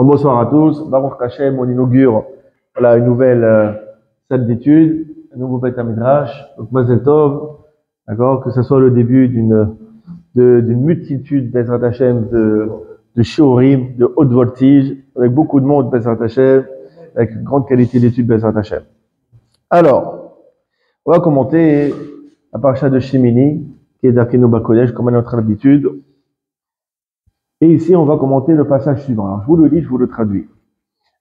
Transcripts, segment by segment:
Bon, bonsoir à tous. Baruch Hashem, on inaugure voilà, une nouvelle salle d'études, un nouveau Beit HaMidrash, donc Mazel Tov, d'accord, que ce soit le début d'une multitude Bezrat Hashem de shiurim, de haute voltige, avec beaucoup de monde Bezrat Hashem, avec une grande qualité d'études Bezrat Hashem. Alors, on va commenter la paracha de Shemini, qui est d'Akeno Bakodesh, comme à notre habitude. Et ici, on va commenter le passage suivant. Alors, je vous le lis, je vous le traduis.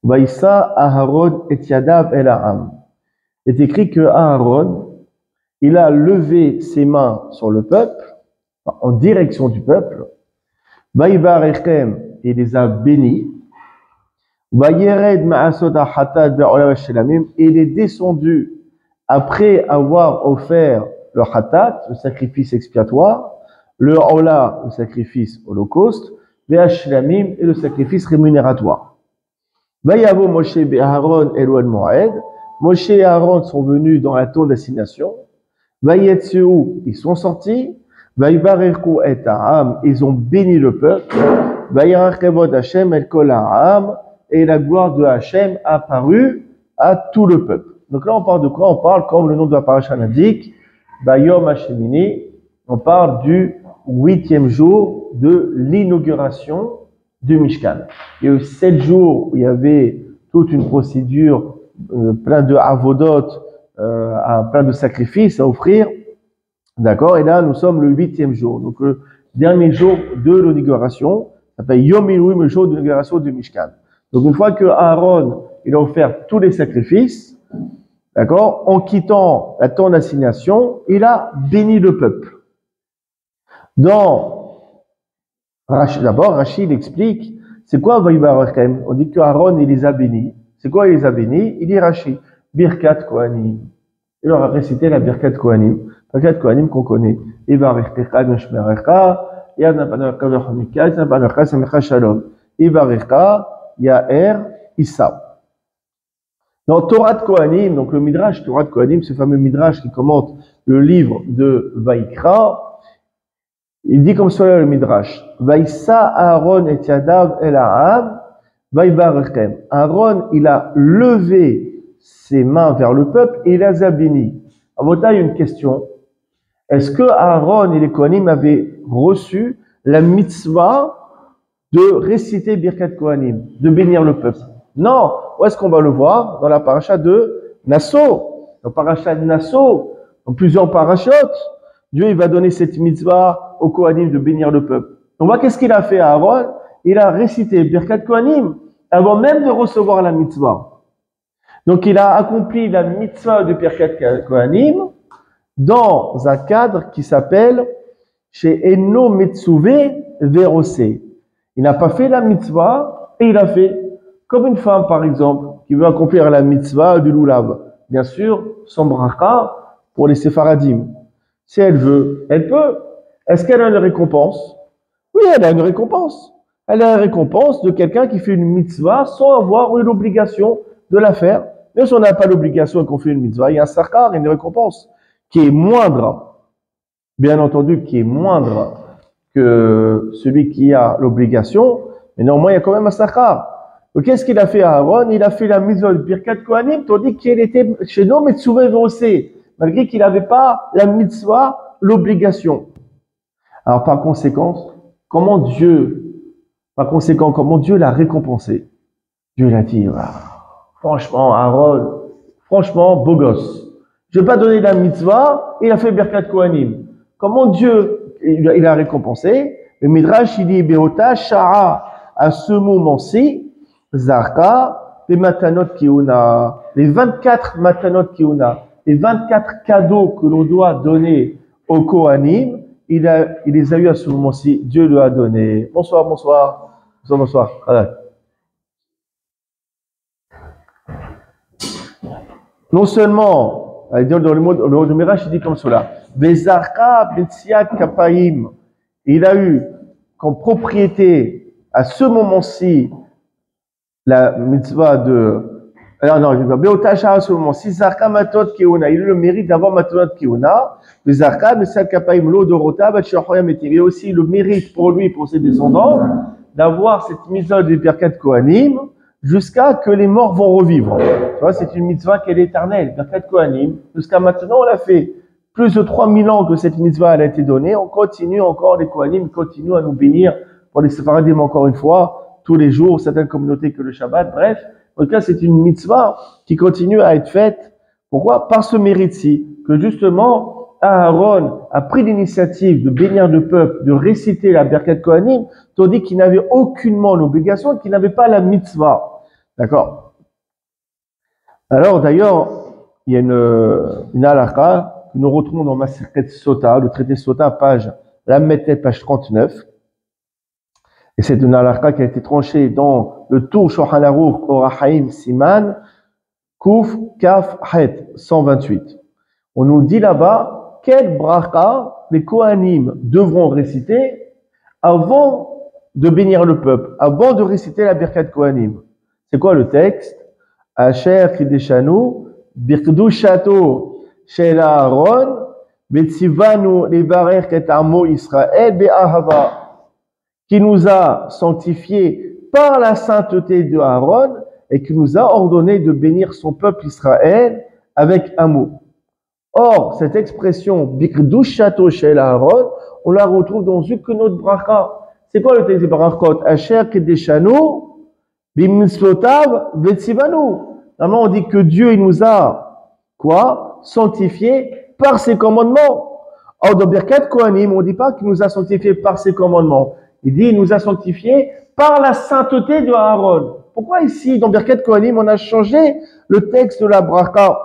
Vaïssa Aharon et Yadav el Ha'am. Il est écrit que Aharon, il a levé ses mains sur le peuple, en direction du peuple. Vaïbarechem, il les a bénis. Vaïered ma'asot ha'hatad ve'olav shelamim, il est descendu après avoir offert le hatat, le sacrifice expiatoire, le ola, le sacrifice holocauste, ve'ashlamim, et le sacrifice rémunératoire. Vayavo Moshe be'Aaron Elohel Moed. Moshe et Aaron sont venus dans la tente d'assignation. Vayetsu, ils sont sortis. Vayibarechu et Ha'am, ils ont béni le peuple. Vayarachevod Hashem el kol ha'am, et la gloire de Hashem a apparu à tout le peuple. Donc là, on parle de quoi? On parle, comme le nom de la paracha l'indique, Bayom Hashemini, on parle du 8e jour de l'inauguration du Mishkan. Il y a eu 7 jours où il y avait toute une procédure, plein de avodot, plein de sacrifices à offrir. D'accord? Et là, nous sommes le 8e jour. Donc, le dernier jour de l'inauguration, ça s'appelle Yom Milouim, le jour de l'inauguration du Mishkan. Donc, une fois que Aaron, il a offert tous les sacrifices, d'accord? En quittant la tente d'assignation, il a béni le peuple. D'abord, Rachid explique, c'est quoi Vaïbarachem? On dit que Aaron, il les a bénis. C'est quoi il les a bénis? Il dit Rachid, Birkat Kohanim. Il leur a récité la Birkat Kohanim. Birkat Kohanim qu'on connaît. Ivarechecha neshmerecha, yadnapanecha v'chonika, yadnapanecha samecha shalom. Ivarecha, Yaer, Issa. Dans Torah de Kohanim, donc le Midrash Torah de Kohanim, ce fameux Midrash qui commente le livre de Vaïkra, il dit comme cela le Midrash, Vaïssa Aaron et Yadav el Ha'am, Vaïbarechem. Aaron, il a levé ses mains vers le peuple et il les a bénis. À votre taille, une question. Est-ce que Aaron et les Kohanim avaient reçu la mitzvah de réciter Birkat Kohanim, de bénir le peuple? Non. Où est-ce qu'on va le voir? Dans la paracha de Nasso. Dans la paracha de Nasso, dans plusieurs parachotes, Dieu il va donner cette mitzvah au Kohanim de bénir le peuple. On voit qu'est-ce qu'il a fait à Aaron? Il a récité Birkat Kohanim avant même de recevoir la mitzvah. Donc il a accompli la mitzvah de Birkat Kohanim dans un cadre qui s'appelle chez Eno Metsuve Verose. Il n'a pas fait la mitzvah et il a fait comme une femme par exemple qui veut accomplir la mitzvah du lulav. Bien sûr, son bracha pour les séfaradim. Si elle veut, elle peut. Est-ce qu'elle a une récompense? Oui, elle a une récompense. Elle a une récompense de quelqu'un qui fait une mitzvah sans avoir eu l'obligation de la faire. Même si on n'a pas l'obligation et qu'on fait une mitzvah, il y a un sarkar, une récompense qui est moindre, bien entendu, qui est moindre que celui qui a l'obligation, mais néanmoins, il y a quand même un sarkar. Donc, qu'est-ce qu'il a fait à Aaron? Il a fait la mitzvah de Birkat Kohanim, tandis qu'il était chez nous, mais Metsuvé Verosé, malgré qu'il n'avait pas la mitzvah, l'obligation. Alors, par conséquent, comment Dieu l'a récompensé? Dieu l'a dit, franchement, Aaron, franchement, beau gosse. Je ne vais pas donner la mitzvah, il a fait Birkat Kohanim. Comment Dieu, il a récompensé? Le Midrash, il dit, Beota Shara, à ce moment-ci, Zarka, les matanot kiuna, les 24 matanot kiuna, les 24 cadeaux que l'on doit donner au Kohanim, il les a eu à ce moment-ci, Dieu lui a donné. Bonsoir. Voilà. Non seulement, dans le mot de Midrash, il dit comme cela, Bezarka Betsiat Kapaim, il a eu comme propriété à ce moment-ci la mitzvah de. Alors non, Beotacha à ce moment-ci, Zarka Matot Keuna, il a eu le mérite d'avoir Matot Keuna, Bezarka Betsiat Kapaim, l'eau de Rota, il a aussi le mérite pour lui, pour ses descendants, d'avoir cette mitzvah de Birkat Kohanim jusqu'à que les morts vont revivre. Tu vois, c'est une mitzvah qui est éternelle, Birkat Kohanim. Jusqu'à maintenant, on l'a fait. Plus de 3000 ans que cette mitzvah elle a été donnée, on continue encore, les Kohanim continuent à nous bénir pour les Sefaradim encore une fois, tous les jours, certaines communautés que le Shabbat, bref. En tout cas, c'est une mitzvah qui continue à être faite. Pourquoi? Par ce mérite-ci, que justement, Aaron a pris l'initiative de bénir le peuple, de réciter la Birkat Kohanim, tandis qu'il n'avait aucunement l'obligation, qu'il n'avait pas la mitzvah. D'accord? Alors, d'ailleurs, il y a une halakha que nous retrouvons dans Masechet Sota, le traité Sota, page Lametet, page 39. Et c'est une halakha qui a été tranchée dans le Tour Shulchan Aruch Orachaim Siman, Kouf Kaf Het 128. On nous dit là-bas quel bracha les Kohanim devront réciter avant de bénir le peuple, avant de réciter la Birkat Kohanim. C'est quoi le texte? Asher Kideshanu Birkdushato Shel Aaron Betzivanu Levarer Et Amo Israël Be'ahava, qui nous a sanctifiés par la sainteté de Aaron et qui nous a ordonné de bénir son peuple Israël avec amour. Or, cette expression Bikdushato Shel Aaron, on la retrouve dans aucune autre bracha. C'est quoi le texte des brachot? Asher Kedeshanu Bimitzvotav Vetzivanu. Normalement, on dit que Dieu, il nous a, quoi? Sanctifié par ses commandements. Or, dans Birkat Kohanim, on ne dit pas qu'il nous a sanctifié par ses commandements. Il dit, il nous a sanctifié par la sainteté de Aaron. Pourquoi ici, dans Birkat Kohanim, on a changé le texte de la bracha?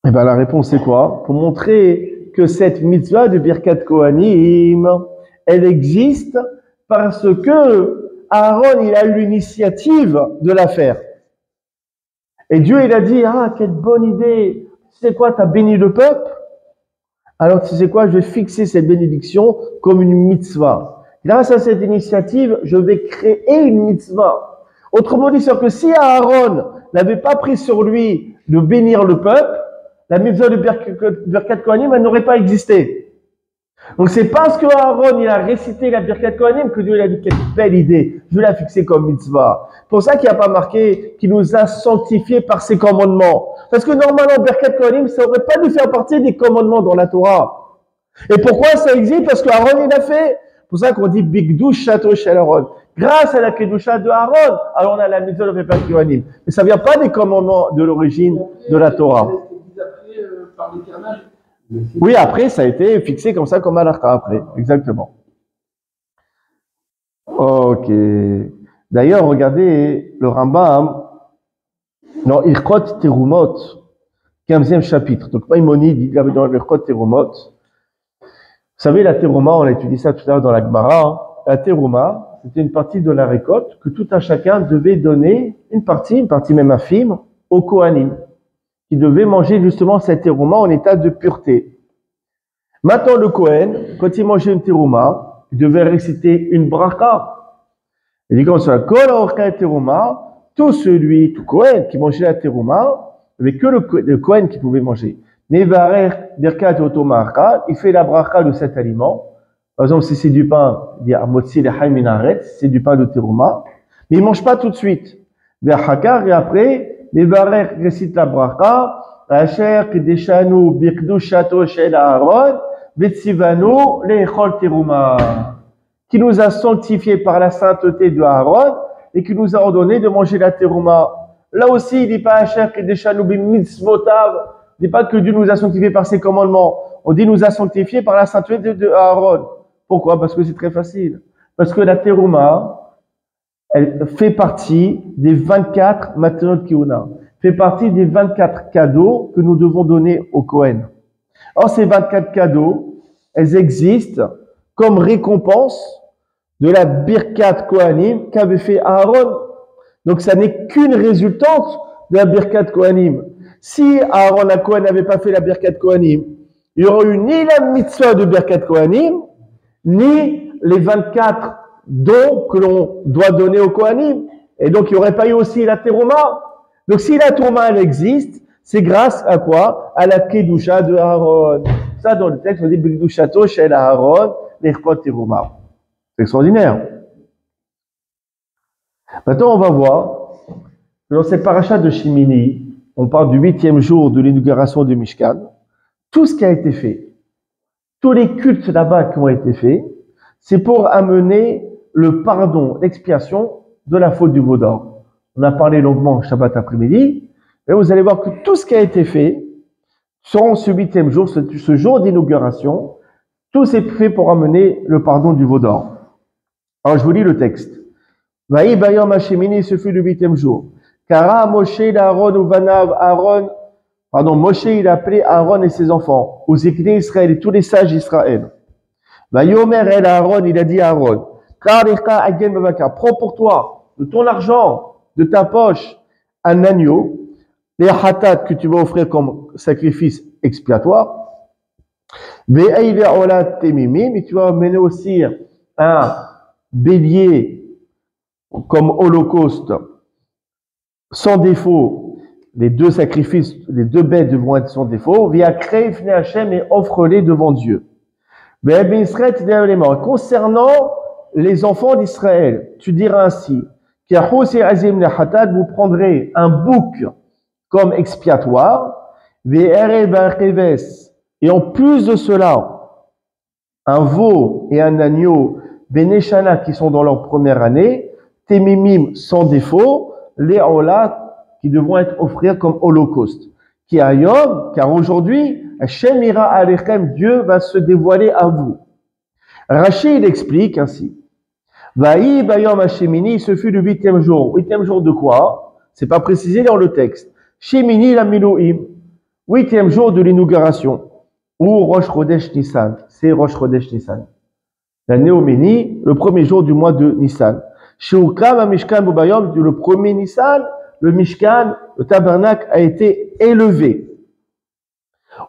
Eh bien, la réponse c'est quoi? Pour montrer que cette mitzvah de Birkat Kohanim, elle existe parce que Aaron, il a eu l'initiative de la faire. Et Dieu, il a dit, ah, quelle bonne idée. Tu sais quoi, tu as béni le peuple? Alors, tu sais quoi, je vais fixer cette bénédiction comme une mitzvah. Grâce à cette initiative, je vais créer une mitzvah. Autrement dit, c'est que si Aaron n'avait pas pris sur lui de bénir le peuple, la mitzvah de Birkat Kohanim, elle n'aurait pas existé. Donc c'est parce que Aaron, il a récité la Birkat Kohanim que Dieu lui a dit, quelle belle idée, je vais la fixer comme mitzvah. Pour ça qu'il n'y a pas marqué qu'il nous a sanctifiés par ses commandements. Parce que normalement, Birkat Kohanim, ça n'aurait pas dû faire partie des commandements dans la Torah. Et pourquoi ça existe? Parce que Aaron, il a fait. C'est pour ça qu'on dit Bikdushato Shel Aaron. Grâce à la Kedusha de Aaron, alors on a la mitzvah de Birkat Kohanim. Mais ça ne vient pas des commandements de l'origine de la Torah. Par l'Éternel. Oui, après, ça a été fixé comme ça, comme halakha après. Exactement. Ok. D'ailleurs, regardez le Rambam dans Irkot Terumot, 15e chapitre. Donc, Maïmonide, il avait dans Irkot Terumot. Vous savez, la Teruma, on a étudié ça tout à l'heure dans la Gemara. La Teruma, c'était une partie de la récolte que tout un chacun devait donner, une partie même infime, au Kohanim, qui devait manger justement cette terouma en état de pureté. Maintenant, le Kohen, quand il mangeait une terouma, il devait réciter une bracha. Il dit comme ça, Kol orka terouma, tout Kohen qui mangeait la terouma, il n'y avait que le Kohen qui pouvait manger. Nevarer birkat otomarka, il fait la bracha de cet aliment. Par exemple, si c'est du pain, il dit Amotzi lechaim minaret, c'est du pain de terouma, mais il ne mange pas tout de suite. Verhakar, et après, Nevarer récite la bracha, Asher Kedeshanu Bikdushato Shel Aaron, Betzivanu Lechol Teruma, qui nous a sanctifiés par la sainteté de Aaron et qui nous a ordonné de manger la teruma. Là aussi, il ne dit pas Asher Kedeshanu Bimitzvotav, il ne dit pas que Dieu nous a sanctifiés par ses commandements, on dit nous a sanctifiés par la sainteté de Aaron. Pourquoi? Parce que c'est très facile. Parce que la teruma, elle fait partie des 24 matanot kihuna, fait partie des 24 cadeaux que nous devons donner au Kohen. Or, ces 24 cadeaux, elles existent comme récompense de la Birkat Kohanim qu'avait fait Aaron. Donc, ça n'est qu'une résultante de la Birkat Kohanim. Si Aaron à Kohen n'avait pas fait la Birkat Kohanim, il n'y aurait eu ni la mitzvah de Birkat Kohanim, ni les 24 dons que l'on doit donner au Kohanim. Et donc, il n'y aurait pas eu aussi la Teruma. Donc, si la Teruma, elle existe, c'est grâce à quoi? À la Kedusha de Aaron. Ça, dans le texte, on dit Bikdushato Shel Aaron, l'Echkot Teruma. C'est extraordinaire. Maintenant, on va voir que dans cette paracha de Shimini, on parle du 8e jour de l'inauguration du Mishkan. Tout ce qui a été fait, tous les cultes là-bas qui ont été faits, c'est pour amener le pardon, l'expiation de la faute du veau d'or. On a parlé longuement Shabbat après-midi, et vous allez voir que tout ce qui a été fait, sur ce 8e jour, ce jour d'inauguration, tout s'est fait pour amener le pardon du veau d'or. Alors je vous lis le texte. Vaï bayom hashemini, ce fut le 8e jour. Kara Moshe Aaron ou Vanav Moshe il a appelé Aaron et ses enfants, aux Zikné Israël et tous les sages d'Israël. Vayomer el Aaron, il a dit à Aaron, Karika agen bavaka, prends pour toi de ton argent, de ta poche, un agneau, les hatat que tu vas offrir comme sacrifice expiatoire. Ve'eile olat temimim, et tu vas amener aussi un bélier comme holocauste, sans défaut. Les deux sacrifices, les deux bêtes devront être sans défaut. Via Kreifne Hachem et offre-les devant Dieu. Concernant les enfants d'Israël, tu diras ainsi, vous prendrez un bouc comme expiatoire, et en plus de cela, un veau et un agneau, Beneshana, qui sont dans leur première année, Temimim sans défaut, les Olat, qui devront être offerts comme holocauste. Qui a Yom, car aujourd'hui, Hashem ira alechem, Dieu va se dévoiler à vous. Rachid explique ainsi. Vaï bayom hashemini, ce fut le 8e jour. 8e jour de quoi? C'est pas précisé dans le texte. Shemini la milouim. 8e jour de l'inauguration. Ou Rosh Chodesh Nissan. C'est Rosh Chodesh Nissan. La Néoménie, le premier jour du mois de Nissan. Sheukam ha-mishkan b'bayom, le premier Nissan, le Mishkan, le tabernacle a été élevé.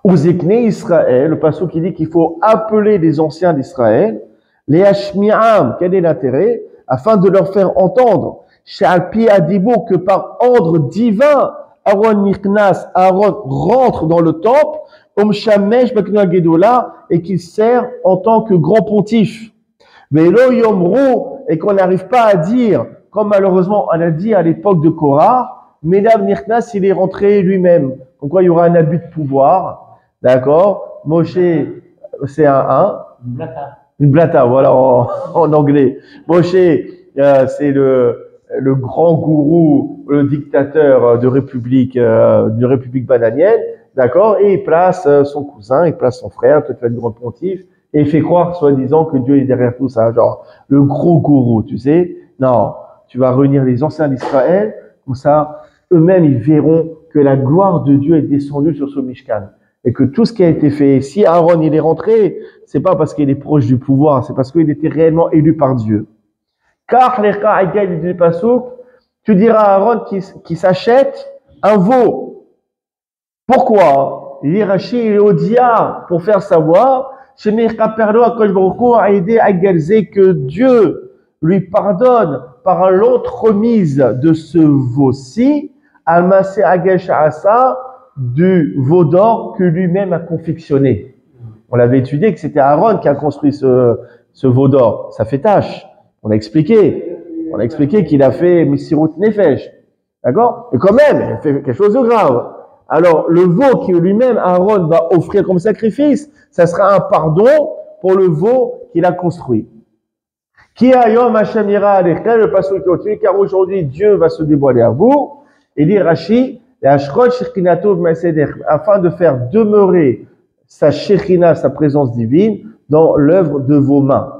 Uzikné Israël, le passage qui dit qu'il faut appeler les anciens d'Israël, les Hashmi'am, quel est l'intérêt? Afin de leur faire entendre, She'alpi Adibur, que par ordre divin, Aaron Nichnas, Aaron rentre dans le temple, Shamesh Bakna Gedola, et qu'il sert en tant que grand pontife. Velo Yomru, et qu'on n'arrive pas à dire, comme malheureusement on a dit à l'époque de Korah, Medav Nichnas, il est rentré lui-même. Donc il y aura un abus de pouvoir, d'accord? Moshe, c'est une blata, voilà, en anglais. Moshe, c'est le grand gourou, le dictateur de République bananienne, d'accord? Et il place son cousin, il place son frère, tout fait le grand pontife, et il fait croire, soi-disant, que Dieu est derrière tout ça, genre, le gros gourou, tu sais? Non, tu vas réunir les anciens d'Israël, comme ça, eux-mêmes, ils verront que la gloire de Dieu est descendue sur ce Mishkan. Et que tout ce qui a été fait, si Aaron, il est rentré, c'est pas parce qu'il est proche du pouvoir, c'est parce qu'il était réellement élu par Dieu. Car les Ka'aïgaï du Passouk, tu diras à Aaron qui s'achète un veau. Pourquoi? L'Irachi, il est au dia pour faire savoir, que Dieu lui pardonne par l'autre remise de ce veau-ci, Almasé Agesh Asa, du veau d'or que lui-même a confectionné. On l'avait étudié que c'était Aaron qui a construit ce veau d'or. Ça fait tâche. On a expliqué qu'il a fait Messirut Nefesh. D'accord? Et quand même, il a fait quelque chose de grave. Alors, le veau que lui-même Aaron va offrir comme sacrifice, ça sera un pardon pour le veau qu'il a construit. Qui ayom Hashem ira alechem, le passage continue, car aujourd'hui Dieu va se dévoiler à vous. Et dit Rashi, afin de faire demeurer sa Shekhina, sa présence divine, dans l'œuvre de vos mains.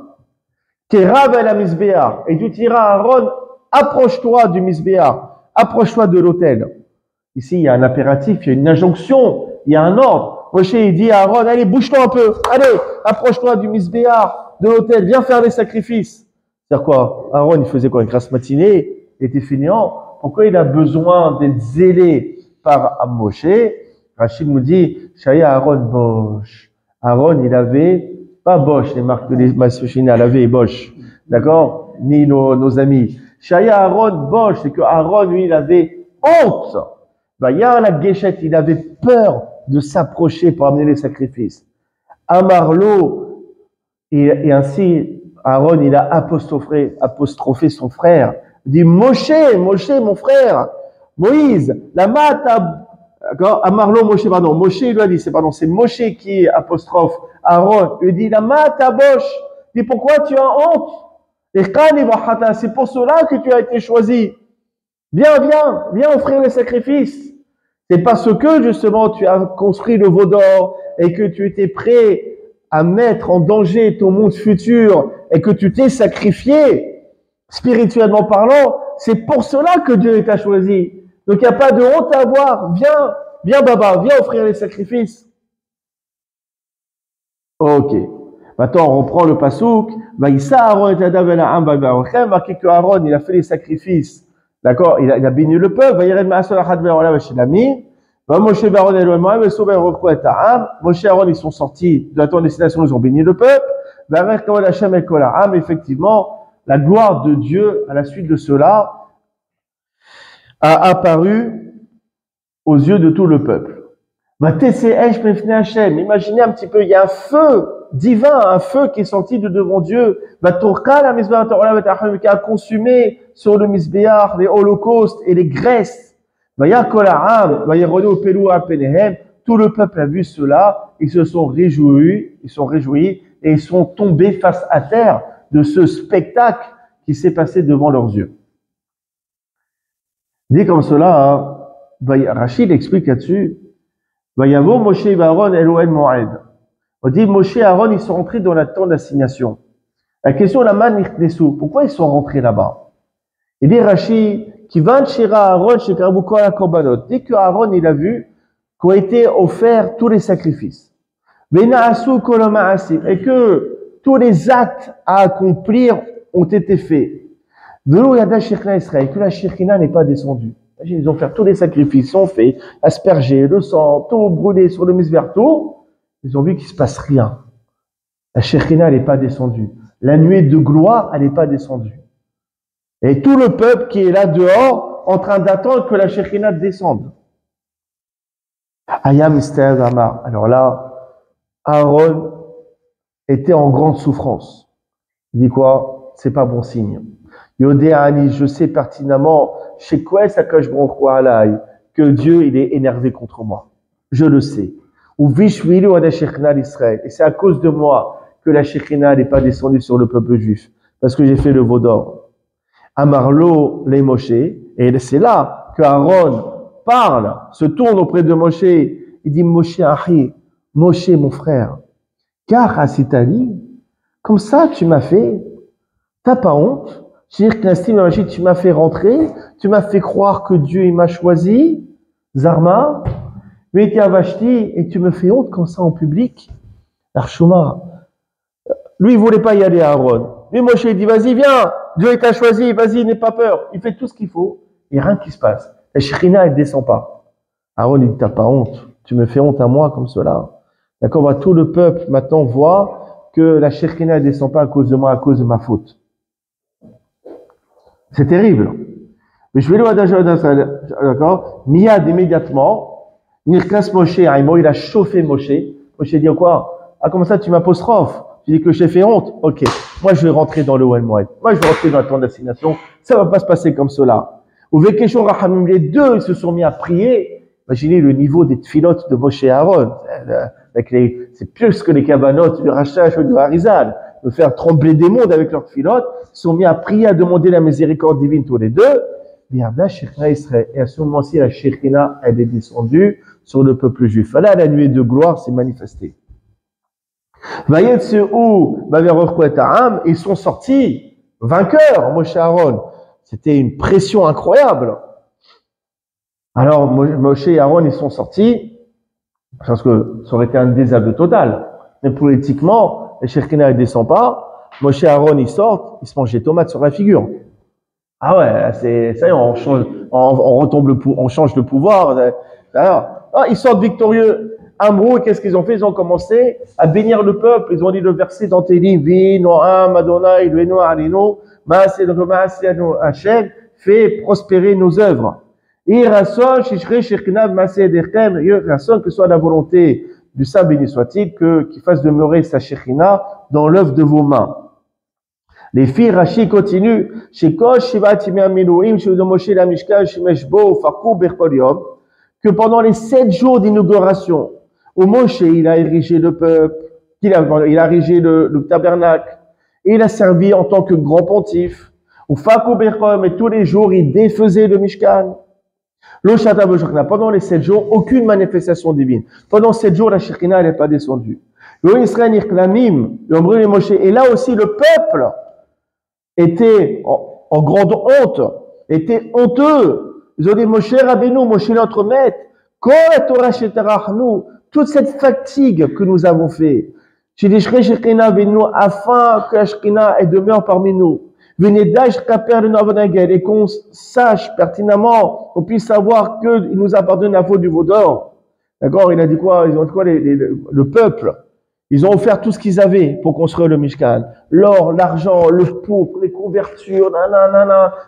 Et tu diras à Aaron, approche-toi du Misbéach, approche-toi de l'autel. Ici, il y a un impératif, il y a une injonction, il y a un ordre. Moshe, il dit à Aaron, allez, bouge-toi un peu, allez, approche-toi du Misbéach, de l'autel, viens faire des sacrifices. C'est-à-dire quoi? Aaron, il faisait quoi? Une grasse matinée, il était fainéant. Pourquoi il a besoin d'être zélé par Moshe? Rachid nous dit, Shaya Aaron Bosch. Aaron, il avait, pas Bosch, les marques de Massochina, il avait Bosch. D'accord? Ni nos amis. Shaya Aaron Bosch, c'est que Aaron, lui, il avait honte. Yar la Geshet, il avait peur de s'approcher pour amener les sacrifices. Amarlo, et ainsi, Aaron, il a apostrophé son frère. Il dit, Moshe, mon frère. Moïse, la mata, d'accord, Amarlo Moshe, pardon. Moshe, il lui a dit, c'est Moshe qui apostrophe Aaron. Il lui dit, la mata bosh. Il dit, pourquoi tu as honte? C'est pour cela que tu as été choisi. Viens offrir les sacrifices. C'est parce que, justement, tu as construit le veau d'or et que tu étais prêt à mettre en danger ton monde futur et que tu t'es sacrifié, spirituellement parlant, c'est pour cela que Dieu t'a choisi. Donc, il n'y a pas de honte à avoir. Viens, Baba, viens offrir les sacrifices. Ok. Maintenant, on reprend le pasouk. Marqué que Aaron, il a fait les sacrifices. D'accord? Il a béni le peuple. Moshe et Aaron, ils sont sortis de la terre de destination, ils ont béni le peuple. Effectivement, la gloire de Dieu, à la suite de cela, a apparu aux yeux de tout le peuple. Imaginez un petit peu, il y a un feu divin, un feu qui est sorti de devant Dieu, qui a consumé sur le misbéach les holocaustes et les graisses. Tout le peuple a vu cela, ils se sont réjouis, et ils sont tombés face à terre de ce spectacle qui s'est passé devant leurs yeux. Dit comme cela, Rachid explique là-dessus, Moshe et Aaron Elohim Moed. On dit Moshe et Aaron, ils sont rentrés dans la tente d'assignation. La question, la man nichnesu, pourquoi ils sont rentrés là-bas? Il dit Rachid, qui va chez Aaron, chez Karaboukola Korbanot. Dès que Aaron, il a vu qu'ont été offerts tous les sacrifices. Et que tous les actes à accomplir ont été faits. Et que la Shekhinah n'est pas descendue. Ils ont fait tous les sacrifices, ils ont fait asperger le sang, tout brûler sur le misbéach, tout. Ils ont vu qu'il ne se passe rien. La Shekhinah n'est pas descendue. La nuée de gloire, elle n'est pas descendue. Et tout le peuple qui est là dehors, en train d'attendre que la Shekhinah descende. Ayam Ista'ad Amar. Alors là, Aaron était en grande souffrance. Il dit quoi? C'est pas bon signe. Yodéani, je sais pertinemment, chez quoi ça cache que Dieu, il est énervé contre moi. Je le sais. Ou Vishwili ou la Shekhinah d'Israël. Et c'est à cause de moi que la Shekhinah n'est pas descendue sur le peuple juif. Parce que j'ai fait le veau d'or. Amarlo les Moshe, et c'est là que Aaron parle, se tourne auprès de Moshe, il dit Moshe Ahi, Moshe mon frère, car Asitali, comme ça tu m'as fait, t'as pas honte, tu m'as fait rentrer, tu m'as fait croire que Dieu il m'a choisi, Zarma, mais Vashti, et tu me fais honte comme ça en public, Arshuma. Lui il voulait pas y aller à Aaron, lui Moshe il dit vas-y viens, Dieu t'a choisi, vas-y, n'aie pas peur. Il fait tout ce qu'il faut, et rien qui se passe. La Shekhinah, elle descend pas. Aaron, il dit, t'as pas honte. Tu me fais honte à moi comme cela. D'accord, tout le peuple maintenant voit que la Shekhinah, elle descend pas à cause de moi, à cause de ma faute. C'est terrible. Mais je vais le d'accord, Miyad, immédiatement, Nirkas Moshe, il a chauffé Moshe. Moshe dit quoi? Ah, comme ça, tu m'apostrophes. Tu dis que j'ai fait honte. Ok. Moi, je vais rentrer dans le Oel Moed. Moi, je vais rentrer dans la tente d'assignation. Ça va pas se passer comme cela. Ou Vekeshon Rahamim, les deux, ils se sont mis à prier. Imaginez le niveau des tfilotes de Moshe et Aaron. C'est plus que les kabanotes du Rachash ou du Harizal. De faire trembler des mondes avec leurs tfilotes. Ils sont mis à prier, à demander la miséricorde divine tous les deux. Et à ce moment-ci, la Shekhinah, elle est descendue sur le peuple juif. Là, la nuée de gloire s'est manifestée. Ils sont sortis vainqueurs, Moshe et Aaron. C'était une pression incroyable. Alors, Moshe et Aaron, ils sont sortis, parce que ça aurait été un désastre total. Mais politiquement, la Shekhinah ne descend pas. Moshe et Aaron, ils sortent, ils se mangent des tomates sur la figure. Ah ouais, ça y est, on change de pouvoir. Alors, ils sortent victorieux. Amrou, qu'est-ce qu'ils ont fait? Ils ont commencé à bénir le peuple. Ils ont dit le verset dans Télim, Vi, Noam, Adonai, Eloheinu, Alinu, Maaseh Hashem, fait prospérer nos œuvres. Que soit la volonté du Saint béni soit-il, qu'il fasse demeurer sa Shekhinah dans l'œuvre de vos mains. Les filles, Rashi continue, chez Kosh, Shivat, Timea, Milouim, chez Moshe, la Mishkan, Shemesh, Bo, Fakou, Berkol Yom, que pendant les 7 jours d'inauguration, où Moshe, il a érigé le peuple, il a érigé le tabernacle, et il a servi en tant que grand pontife, où Fakou, Berkol, et tous les jours, il défaisait le Mishkan. Pendant les 7 jours, aucune manifestation divine. Pendant 7 jours, la Shekhina n'est pas descendue. Et là aussi, le peuple était en grande honte, était honteux. Ils ont dit, Moshe Rabbeinu, Moshe notre maître, toute cette fatigue que nous avons fait, afin que la Shekhina demeure parmi nous. Et qu'on sache pertinemment, qu'on puisse savoir qu'il nous a pardonné la faute du veau d'or. D'accord? Il a dit quoi? Ils ont dit quoi, le peuple? Ils ont offert tout ce qu'ils avaient pour construire le Mishkan. L'or, l'argent, le pourpre, les couvertures,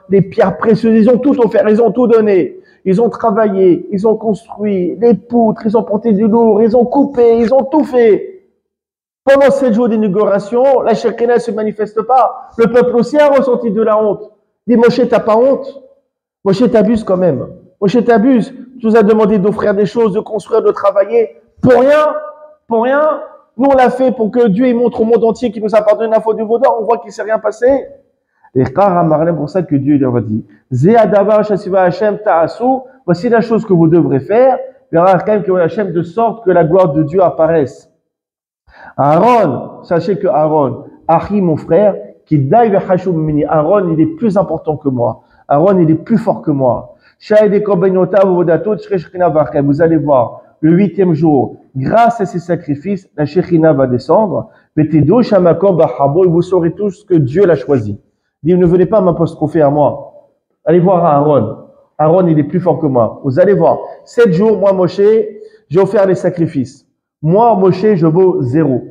les pierres précieuses. Ils ont tout offert, ils ont tout donné. Ils ont travaillé, ils ont construit, les poutres, ils ont porté du lourd, ils ont coupé, ils ont tout fait. Pendant 7 jours d'inauguration, la Shekhina ne se manifeste pas. Le peuple aussi a ressenti de la honte. Il dit, Moshe, t'as pas honte? Moshe, t'abuses quand même. Moshe, t'abuses. Tu nous as demandé d'offrir des choses, de construire, de travailler. Pour rien? Pour rien? Nous, on l'a fait pour que Dieu il montre au monde entier qu'il nous a pardonné la faute du veau d'or. On voit qu'il ne s'est rien passé. Et c'est pour ça que Dieu leur a dit, voici la chose que vous devrez faire. De sorte que la gloire de Dieu apparaisse. Aaron, sachez que Aaron, Achi, mon frère, Aaron, il est plus important que moi. Aaron, il est plus fort que moi. Vous allez voir, le 8e jour, grâce à ces sacrifices, la Shekhina va descendre. Et vous saurez tous que Dieu l'a choisi. Il dit, ne venez pas m'apostropher à moi. Allez voir Aaron. Aaron, il est plus fort que moi. Vous allez voir. 7 jours, moi, Moshe, j'ai offert les sacrifices. Moi, Moshe, je vaux 0.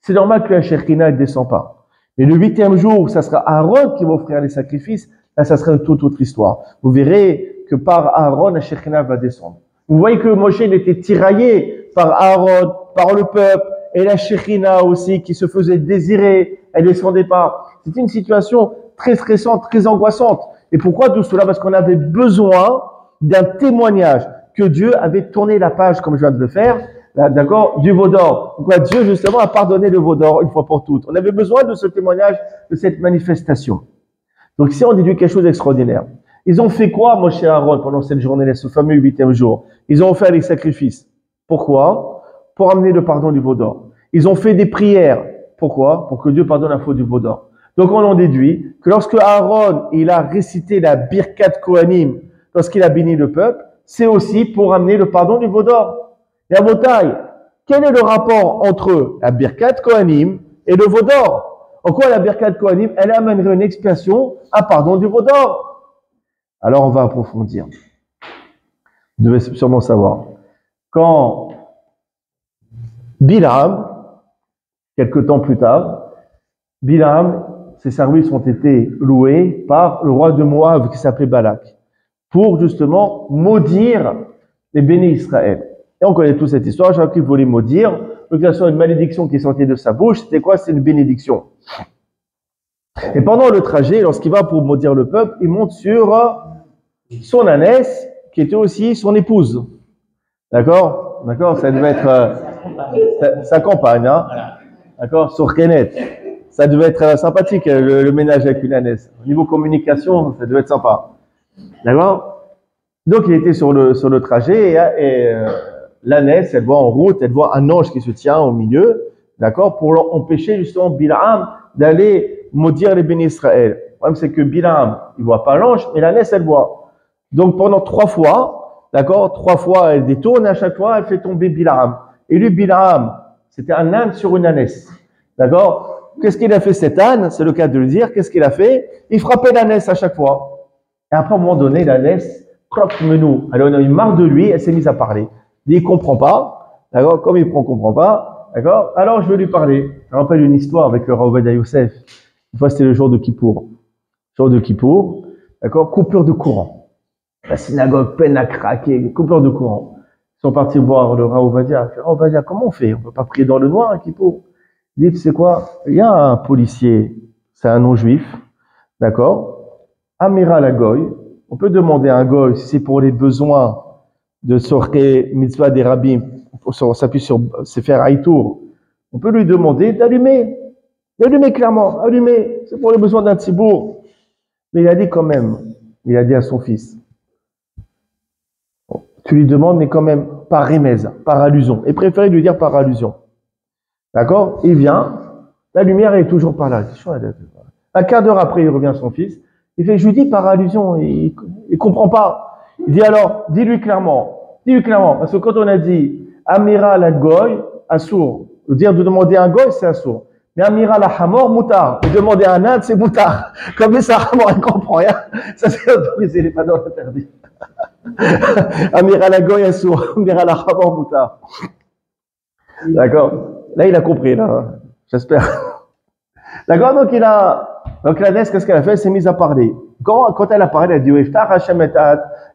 C'est normal que la Shekhina ne descend pas. Mais le 8e jour, ça sera Aaron qui va offrir les sacrifices. Là, ça sera une toute autre histoire. Vous verrez que par Aaron, la Shekhina va descendre. Vous voyez que Moshe était tiraillé par Aaron, par le peuple, et la Shekhina aussi qui se faisait désirer. Elle ne descendait pas. C'était une situation très stressante, très angoissante. Et pourquoi tout cela? Parce qu'on avait besoin d'un témoignage que Dieu avait tourné la page, comme je viens de le faire, d'accord, du veau d'or. Donc Dieu justement a pardonné le veau d'or une fois pour toutes. On avait besoin de ce témoignage, de cette manifestation. Donc ici on déduit quelque chose d'extraordinaire. Ils ont fait quoi, Moshe et Aaron, pendant cette journée-là, ce fameux 8e jour? Ils ont offert les sacrifices. Pourquoi? Pour amener le pardon du veau d'or. Ils ont fait des prières. Pourquoi? Pour que Dieu pardonne la faute du veau d'or. Donc on en déduit que lorsque Aaron il a récité la Birkat Kohanim, lorsqu'il a béni le peuple, c'est aussi pour amener le pardon du veau d'or. Et à Botaï, quel est le rapport entre la Birkat Kohanim et le veau d'or? En quoi la Birkat Kohanim, elle amènerait une expiation, un pardon du veau d'or? Alors on va approfondir. Vous devez sûrement savoir. Quand Bilam, quelque temps plus tard, Bilam, ses services ont été loués par le roi de Moab qui s'appelait Balak, pour justement maudire les bénis Israël. Et on connaît toute cette histoire, chacun qui voulait maudire, donc il y a une malédiction qui sortait de sa bouche, c'était quoi? C'est une bénédiction. Et pendant le trajet, lorsqu'il va pour maudire le peuple, il monte sur son ânesse, qui était aussi son épouse. D'accord? D'accord? Ça devait être sa compagne, hein? D'accord? Sur Kenneth. Ça devait être sympathique, le ménage avec une ânesse. Au niveau communication, ça devait être sympa. D'accord? Donc, il était sur le trajet et l'ânesse, elle voit en route, elle voit un ange qui se tient au milieu, d'accord, pour empêcher justement Bilam d'aller maudire les bénis Israël. Le problème, c'est que Bilam, il voit pas l'ange, mais l'ânesse, elle voit. Donc, pendant 3 fois, d'accord, 3 fois, elle détourne et à chaque fois, elle fait tomber Bilam. Et lui, Bilam, c'était un âne sur une ânesse. D'accord? Qu'est-ce qu'il a fait cet âne? C'est le cas de le dire. Qu'est-ce qu'il a fait? Il frappait l'ânesse à chaque fois. Et après, à un moment donné, l'ânesse, croque-menou. Alors, on a eu marre de lui, elle s'est mise à parler. Il comprend pas. D'accord? Comme il ne comprend pas. D'accord? Alors, je vais lui parler. Je me rappelle une histoire avec le Rav Ovadia Yosef. Une fois, c'était le jour de Kippour. Jour de Kippour. D'accord? Coupure de courant. La synagogue peine à craquer. Coupure de courant. Ils sont partis voir le Rav Ovadia. Rav Ovadia, comment on fait? On ne peut pas prier dans le noir à Kippour. Il dit, tu sais quoi? Il y a un policier c'est un nom juif, d'accord? Amiral Agoy, on peut demander à un goy si c'est pour les besoins de sorquer mitzvah des rabbins, on s'appuie sur se faire Aïtour, on peut lui demander d'allumer clairement, allumer, c'est pour les besoins d'un tzibour. Mais il a dit quand même, il a dit à son fils, tu lui demandes, mais quand même, par remez, par allusion. Et préféré lui dire par allusion. D'accord? Il vient, la lumière est toujours pas là. Un quart d'heure après, il revient son fils. Il fait, je lui dis par allusion, il comprend pas. Il dit alors, dis-lui clairement, parce que quand on a dit Amira la goy, assour, dire de demander un goy, c'est assour. Mais Amira la hamor, moutar. De demander un âne, c'est moutar. Comme ça, hamor, il comprend rien. Ça, c'est autorisé, il n'est pas dans l'interdit. Amira la goy, assour. Amira la hamor, moutar. D'accord? Là, il a compris, là. J'espère. D'accord? Donc, la NES, qu'est-ce qu'elle a fait? Elle s'est mise à parler. Quand elle a parlé, elle a dit, Iftach Hashem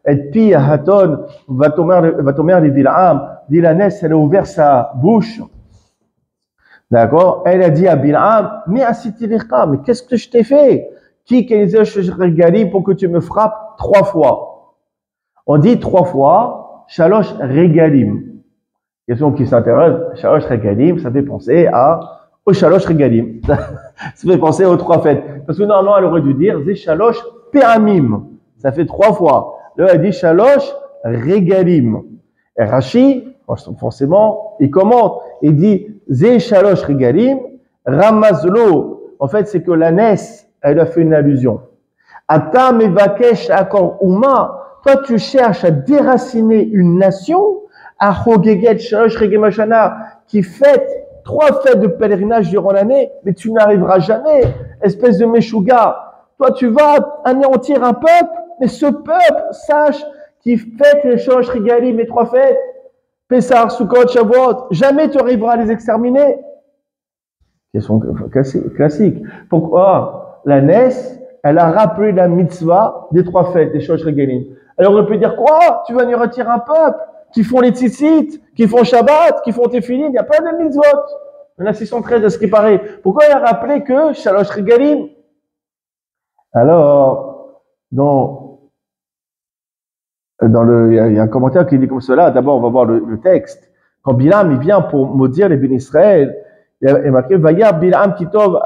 et pi haton, va tomber les Bil'am. Dit la NES, elle a ouvert sa bouche. D'accord? Elle a dit à Bil'am, mais qu'est-ce que je t'ai fait? Pour que tu me frappes 3 fois. On dit 3 fois, Shalosh Regalim. Question qui s'intéresse, Shalosh Regalim, ça fait penser au Shalosh Regalim. Ça fait penser aux 3 fêtes. Parce que normalement, elle aurait dû dire, Zé Shalosh Pe'amim. Ça fait 3 fois. Là, elle dit Shalosh Regalim. Et Rashi, forcément, il commente. Il dit, Zé Shalosh Regalim, Ramazlo. En fait, c'est que la NES, elle a fait une allusion. Ata mevakesh akor uma. Toi, tu cherches à déraciner une nation, à Chogeget Shalosh Regemashana, qui fête 3 fêtes de pèlerinage durant l'année, mais tu n'arriveras jamais, espèce de Meshuga. Toi, tu vas anéantir un peuple, mais ce peuple, sache qu'il fête les Shalosh Regalim, les 3 fêtes, Pessah, Sukkot, Shavuot, jamais tu arriveras à les exterminer. Question classique. Pourquoi la NES, elle a rappelé la mitzvah des 3 fêtes, des Shalosh Regalim. Elle aurait pu dire quoi? Tu vas nous retirer un peuple qui font les tzitzit, qui font Shabbat, qui font Tefillin, il n'y a pas de mitzvot. Il y en a 613 à ce qui paraît. Pourquoi il a rappelé que Shalosh Regalim? Alors, il y a un commentaire qui dit comme cela. D'abord, on va voir le texte. Quand Bilam, il vient pour maudire les bénis Israël, il est marqué, Vaya Bilam kitov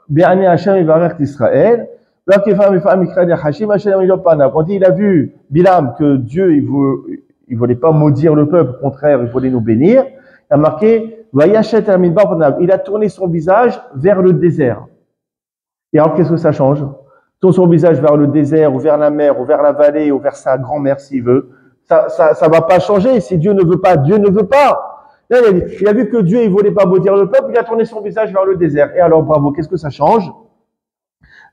be'ane Hashem ivarech d'Israël. On dit, il a vu Bilam que Dieu, il voulait pas maudire le peuple, au contraire, il voulait nous bénir. Il a marqué, il a tourné son visage vers le désert. Et alors, qu'est-ce que ça change? Tourne son visage vers le désert, ou vers la mer, ou vers la vallée, ou vers sa grand-mère s'il veut. Ça va pas changer. Si Dieu ne veut pas, Dieu ne veut pas. Là, il a vu que Dieu, il voulait pas maudire le peuple, il a tourné son visage vers le désert. Et alors, bravo, qu'est-ce que ça change?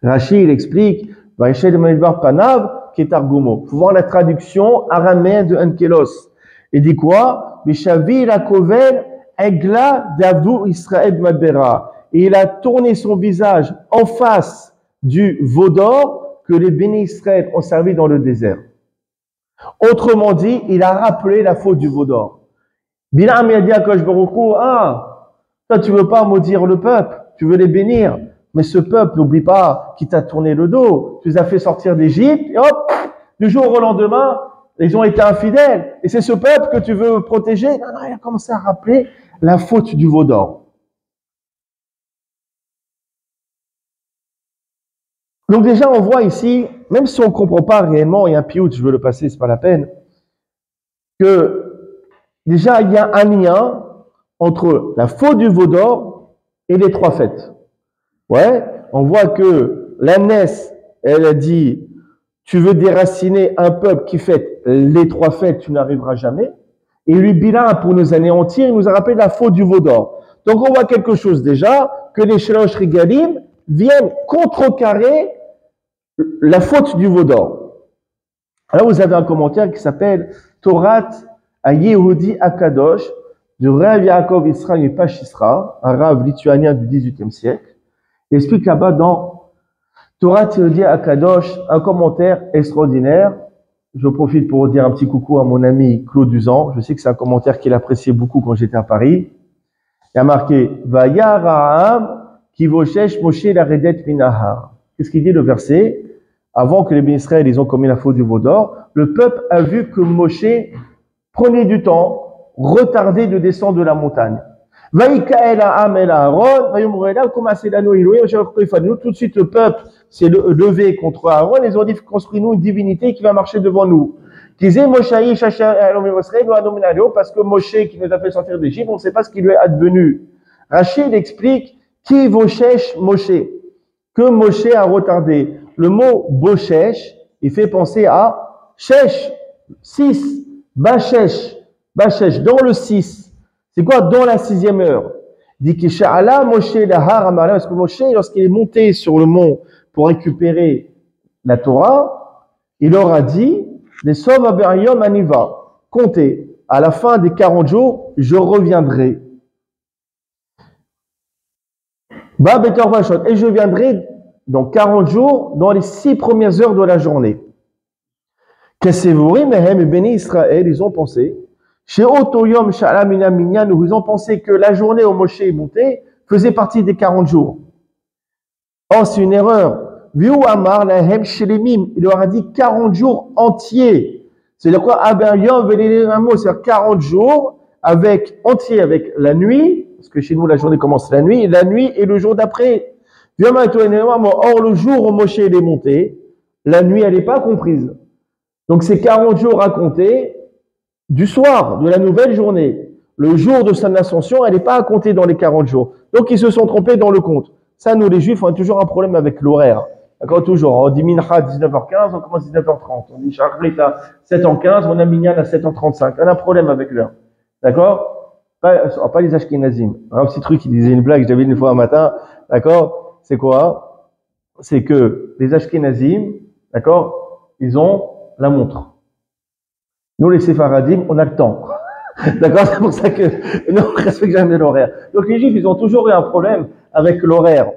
Rashi, il explique, Panav, Ketargumo. Faut voir la traduction araméenne de Ankelos. Il dit quoi? Bishavi la kovel, egla d'Avdou Israël Madbera. Et il a tourné son visage en face du veau d'or que les bénis Israël ont servi dans le désert. Autrement dit, il a rappelé la faute du veau d'or. Bilam a dit à Kosh Baruchou, toi tu veux pas maudire le peuple, tu veux les bénir. Mais ce peuple, n'oublie pas qu'il t'a tourné le dos. Tu les as fait sortir d'Égypte et hop, du jour au lendemain, ils ont été infidèles. Et c'est ce peuple que tu veux protéger. Non, il a commencé à rappeler la faute du veau d'or. Donc déjà, on voit ici, même si on ne comprend pas réellement, il y a un piout, je veux le passer, c'est pas la peine, que déjà, il y a un lien entre la faute du veau d'or et les 3 fêtes. Ouais, on voit que la NES, elle a dit, tu veux déraciner un peuple qui fête les 3 fêtes, tu n'arriveras jamais. Et lui, Bilam, pour nous anéantir, il nous a rappelé la faute du veau d'or. Donc on voit quelque chose déjà, que les Shalosh Regalim viennent contrecarrer la faute du veau d'or. Alors vous avez un commentaire qui s'appelle Torat à Yehudi Akadosh de Rav Yaakov Israël et Pachisra, un rave lituanien du XVIIIe siècle. Il explique là-bas dans Torah Yehudi Akadosh un commentaire extraordinaire. Je profite pour dire un petit coucou à mon ami Claude Duzan. Je sais que c'est un commentaire qu'il appréciait beaucoup quand j'étais à Paris. Il a marqué Vayara'am Ki voshesh Moshe la redet minahar. Qu'est-ce qu'il dit le verset? Avant que les bénis Israël ils ont commis la faute du veau d'or, le peuple a vu que Moshe prenait du temps, retardait de descendre de la montagne. Tout de suite, le peuple s'est levé contre Aaron. Ils ont dit, construis-nous une divinité qui va marcher devant nous. Parce que Moshe, qui nous a fait sortir d'Égypte, on ne sait pas ce qui lui est advenu. Rachid explique, qui voshesh Moshe, que Moshe a retardé. Le mot boshesh, il fait penser à shesh, 6, bashesh, dans le 6. C'est quoi dans la 6e heure? Il dit que Sha'ala Moshe lahar amara, parce que Moshe, lorsqu'il est monté sur le mont pour récupérer la Torah, il leur a dit, les Sov Aberayom Aniva, comptez, à la fin des 40 jours, je reviendrai. Ba Betor Vashot, et je viendrai dans 40 jours, dans les 6 premières heures de la journée. Kesevori Mehem et Béni Israël, ils ont pensé, chez Otoyom Shalom Minyan, où ils ont pensé que la journée où Moshe est monté faisait partie des 40 jours. Or, c'est une erreur. Viu Amar Lahem Shelemim, il leur a dit 40 jours entiers. C'est-à-dire quoi? Abayom Velelamo, c'est-à-dire 40 jours entiers avec la nuit, parce que chez nous la journée commence la nuit et le jour d'après. Or, le jour où Moshe est monté, la nuit elle n'est pas comprise. Donc c'est 40 jours à compter du soir, de la nouvelle journée. Le jour de son ascension, elle n'est pas à compter dans les 40 jours. Donc ils se sont trompés dans le compte. Ça, nous les Juifs, on a toujours un problème avec l'horaire. D'accord, toujours. On dit Mincha à 19h15, on commence à 19h30. On dit Charlit à 7h15, on a Minyan à 7h35. On a un problème avec l'heure. D'accord? Pas les Ashkenazim. Un petit truc, il disait une blague, j'avais une fois un matin. D'accord? C'est quoi? C'est que les Ashkenazim, d'accord, ils ont la montre. Nous, les Séfaradim, on a le temps. D'accord? C'est pour ça que nous, on respecte jamais l'horaire. Donc, les Juifs, ils ont toujours eu un problème avec l'horaire.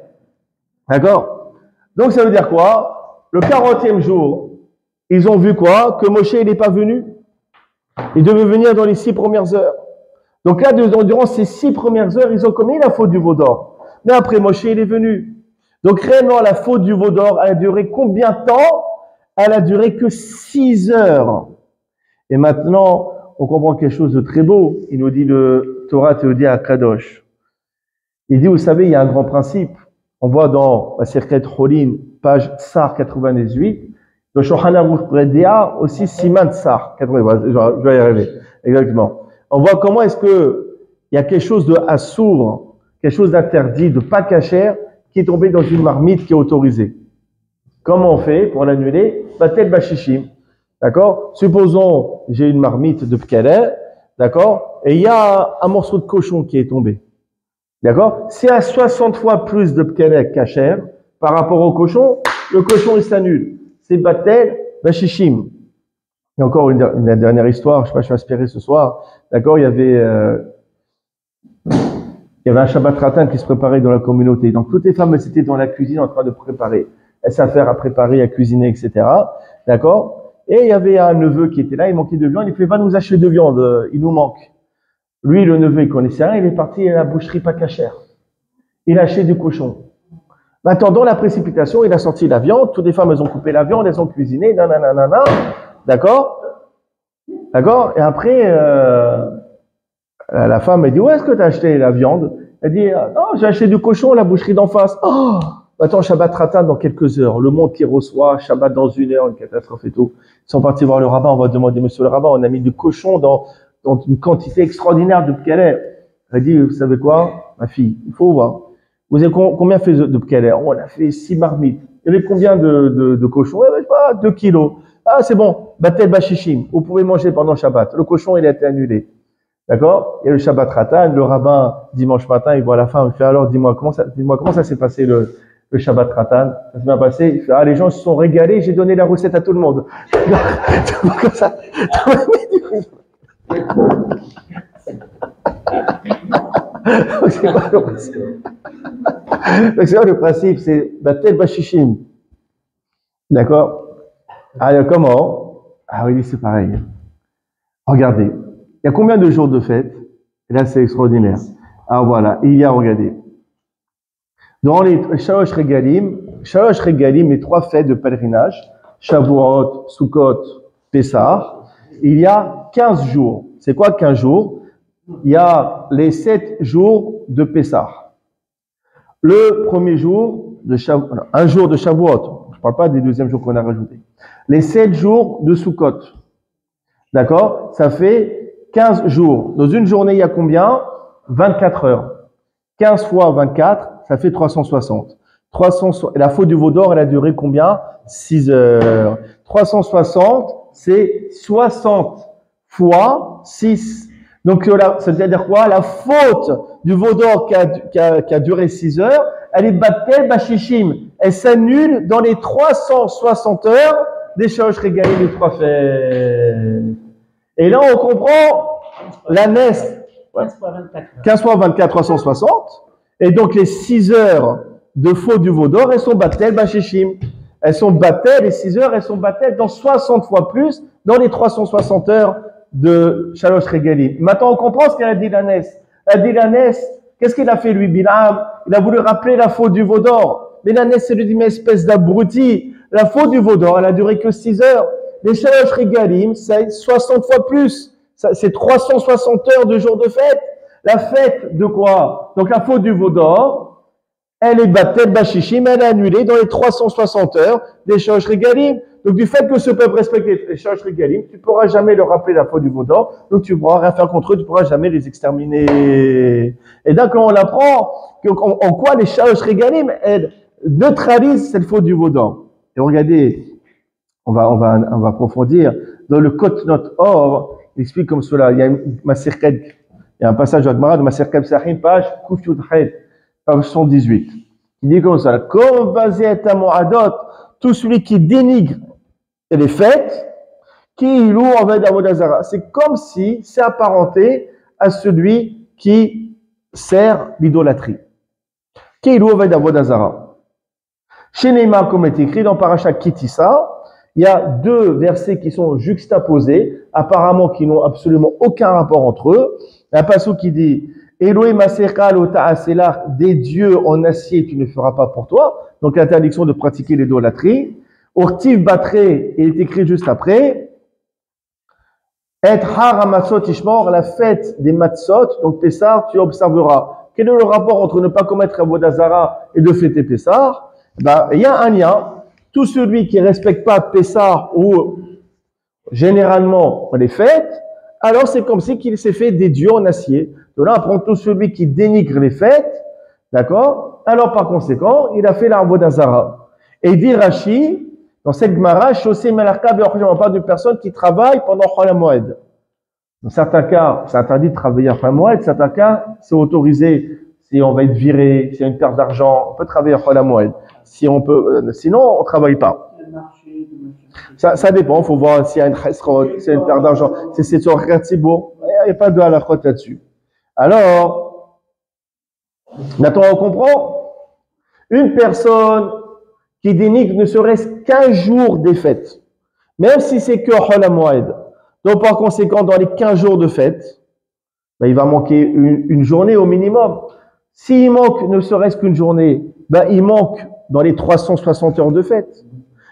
D'accord? Donc, ça veut dire quoi? Le 40e jour, ils ont vu quoi? Que Moshe, il n'est pas venu. Il devait venir dans les 6 premières heures. Donc là, durant ces 6 premières heures, ils ont commis la faute du veau d'or. Mais après, Moshe, il est venu. Donc, réellement, la faute du veau d'or, elle a duré combien de temps? Elle a duré que 6 heures. Et maintenant, on comprend quelque chose de très beau. Il nous dit le Torah Théodie à Kadosh. Il dit, vous savez, il y a un grand principe. On voit dans la Sirket Cholin, page Tsar 98, dans Shulchan Aruch Bredea, aussi Siman Tsar 98. Je vais y arriver. Exactement. On voit comment est-ce que il y a quelque chose de assour, quelque chose d'interdit, de pas cachère, qui est tombé dans une marmite qui est autorisée. Comment on fait pour l'annuler? Batel Bashishim. D'accord? Supposons, j'ai une marmite de pkeler, d'accord? Et il y a un morceau de cochon qui est tombé. D'accord? C'est à 60 fois plus de pkeler kacher par rapport au cochon, le cochon il s'annule. C'est batel bashishim. Il y a encore une dernière histoire, je sais pas, je suis inspiré ce soir. D'accord? Il y avait un Shabbat Ratan qui se préparait dans la communauté. Donc toutes les femmes elles étaient dans la cuisine en train de préparer. Elles s'affairent à préparer, à cuisiner, etc. D'accord? Et il y avait un neveu qui était là, il manquait de viande, il fait, va nous acheter de viande, il nous manque. Lui, le neveu, il connaissait rien, il est parti à la boucherie pas cachère. Il a acheté du cochon. Maintenant, dans la précipitation, il a sorti la viande, toutes les femmes, elles ont coupé la viande, elles ont cuisiné, nanana, d'accord? D'accord? Et après, la femme, elle dit, où est-ce que tu as acheté la viande? Elle dit, non, j'ai acheté du cochon à la boucherie d'en face. Oh! Attends, Shabbat Ratan dans quelques heures. Le monde qui reçoit, Shabbat dans 1 heure, une catastrophe et tout. Ils sont partis voir le rabbin, on va demander, monsieur le rabbin, on a mis du cochon dans une quantité extraordinaire de pkeler. Elle dit, vous savez quoi, ma fille, il faut voir. Vous avez combien fait de pkeler? On a fait 6 marmites. Il y avait combien de cochons? Je sais pas, 2 kilos. Ah, c'est bon. Batel bashishim. Vous pouvez manger pendant Shabbat. Le cochon, il a été annulé. D'accord? Il y a le Shabbat Ratan, le rabbin, dimanche matin, il voit la femme, il fait, alors, dis-moi comment ça s'est passé le Shabbat Ratan, ça s'est bien passé. Il fait, ah, les gens se sont régalés, j'ai donné la recette à tout le monde. Comme ça. C'est quoi le principe? C'est quoi le principe? C'est Batel Bashishim. D'accord? Alors, comment? Ah oui, c'est pareil. Regardez. Il y a combien de jours de fête? Et là, c'est extraordinaire. Alors voilà, il y a, regardez. Dans les Shalosh Regalim, les 3 fêtes de pèlerinage, Shavuot, Sukkot, Pessah, il y a 15 jours. C'est quoi 15 jours? Il y a les 7 jours de Pessah. Le premier jour de Shavuot, un jour de Shavuot, je ne parle pas des deuxièmes jours qu'on a rajoutés. Les 7 jours de Sukkot. D'accord? Ça fait 15 jours. Dans une journée, il y a combien? 24 heures. 15 fois 24, ça fait 360. La faute du veau d'or, elle a duré combien? 6 heures. 360, c'est 60 fois 6. Donc, ça veut dire quoi? La faute du veau d'or qui a duré 6 heures, elle est battel bashishim. Elle s'annule dans les 360 heures des Shalosh Regalim, les 3 fêtes. Et là, on comprend la NES. 15 fois 24, 360. Et donc, les 6 heures de faute du veau d'or, elles sont battel bashishim. Elles sont battel, les 6 heures, elles sont battel dans 60 fois plus dans les 360 heures de Shalosh Regalim. Maintenant, on comprend ce qu'elle a dit la NES. Elle a dit la NES, qu'est-ce qu'il a fait lui, Bilam? Il a voulu rappeler la faute du veau d'or. Mais la NES, elle lui dit, mais espèce d'abruti, la faute du veau d'or, elle a duré que 6 heures. Les Shalosh Regalim, c'est 60 fois plus. C'est 360 heures de jour de fête. La fête de quoi? Donc la faute du veau d'or, elle est battel bashishim, elle est annulée dans les 360 heures des Shalosh Regalim. Donc du fait que ce peuple respecte les Shalosh Regalim, tu ne pourras jamais leur rappeler la faute du veau d'or, donc tu ne pourras rien faire contre eux, tu ne pourras jamais les exterminer. Et donc on apprend en quoi les Shalosh Regalim neutralisent cette faute du veau d'or. Et regardez, on va approfondir. Dans le Kotnot Or, il explique comme cela. Il y a un passage de Gemara de Maserkeb Sahim, page Kuf Yud Het, page 118. Il dit comme ça, comme Vazet Amoadot, tout celui qui dénigre les fêtes, qui loue en veille d'Avodazara. C'est comme si c'est apparenté à celui qui sert l'idolâtrie. Qui loue en veille d'Avodazara. Chez Neymar, comme est écrit dans Parashat Kitissa, il y a 2 versets qui sont juxtaposés, apparemment qui n'ont absolument aucun rapport entre eux. Un passage qui dit Elohim Asechal Ota'aselar, des dieux en acier tu ne feras pas pour toi. Donc l'interdiction de pratiquer l'idolâtrie. Ortiv Batre, il est écrit juste après. Et Har Hamatzot Ishmor, la fête des Matzot, donc Pessah, tu observeras. Quel est le rapport entre ne pas commettre Avodazara et de fêter Pessah? Il y a un lien. Tout celui qui ne respecte pas Pessah ou généralement les fêtes, alors c'est comme si qu'il s'est fait des dieux en acier. Donc là, on prend tout celui qui dénigre les fêtes, d'accord? Alors par conséquent, il a fait l'Avodazara. Et il dit Rashi, dans cette Gemara, Chaussé Melarka, on parle d'une personne qui travaille pendant Chol HaMoed. Dans certains cas, c'est interdit de travailler à Chol HaMoed, dans certains cas, c'est autorisé. Si on va être viré, s'il y a une perte d'argent, on peut travailler à Chol HaMoed. Si on peut, sinon, on ne travaille pas. Ça dépend, il faut voir s'il y a une chesrod, s'il y a une perte d'argent, si c'est sur un Tzibour, il n'y a pas de halachot là-dessus. Alors, maintenant on comprend, une personne qui dénigre ne serait-ce qu'un jour des fêtes, même si c'est que Chol HaMoed. Donc par conséquent, dans les 15 jours de fête, il va manquer une journée au minimum. S'il manque ne serait-ce qu'une journée, il manque dans les 360 heures de fête.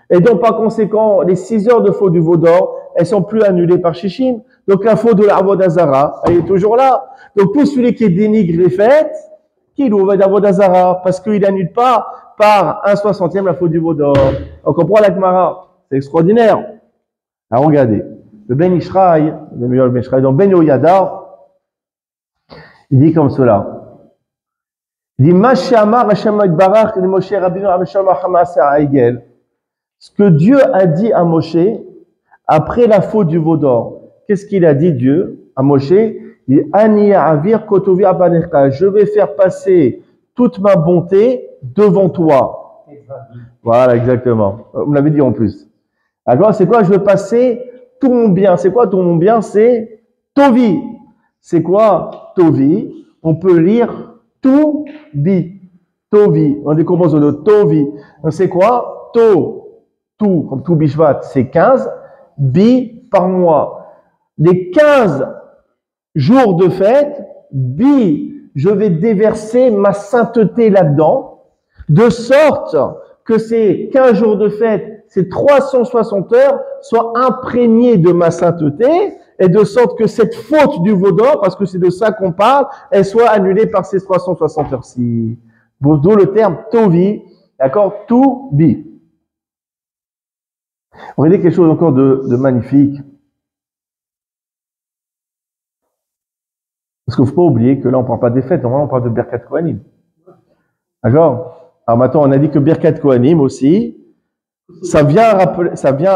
Et donc, par conséquent, les 6 heures de faute du veau d'or, elles sont plus annulées par Shishim. Donc, la faute de l'Avodazara, elle est toujours là. Donc, tout celui qui dénigre les fêtes, qui loue d'Avodazara, parce qu'il n'annule pas par 1/60e la faute du veau d'or. On comprend la Gemara. C'est extraordinaire. Alors, regardez. Le Ben Ishraï, dans Ben Yoyada, il dit comme cela. Il dit, ce que Dieu a dit à Moshe après la faute du veau d'or. Qu'est-ce qu'il a dit Dieu à Moshe? Il dit, je vais faire passer toute ma bonté devant toi. Voilà, exactement. Vous me l'avez dit en plus. Alors, c'est quoi? Je veux passer tout mon bien. C'est quoi tout mon bien? C'est Tovi. C'est quoi Tovi? On peut lire Toubi. Tovi. On décompose le Tovi. Donc, c'est quoi? Tout, comme tout Bishvat, c'est 15. Bi par mois. Les 15 jours de fête, je vais déverser ma sainteté là-dedans. de sorte que ces 15 jours de fête, ces 360 heures, soient imprégnés de ma sainteté, et de sorte que cette faute du veau d'or, parce que c'est de ça qu'on parle, elle soit annulée par ces 360 heures-ci. D'où le terme tovi, d'accord, to be. On va dire quelque chose encore de magnifique. Parce qu'il ne faut pas oublier que là, on ne parle pas des fêtes, on parle de Birkat Kohanim. D'accord? Alors maintenant, on a dit que Birkat Kohanim aussi, ça vient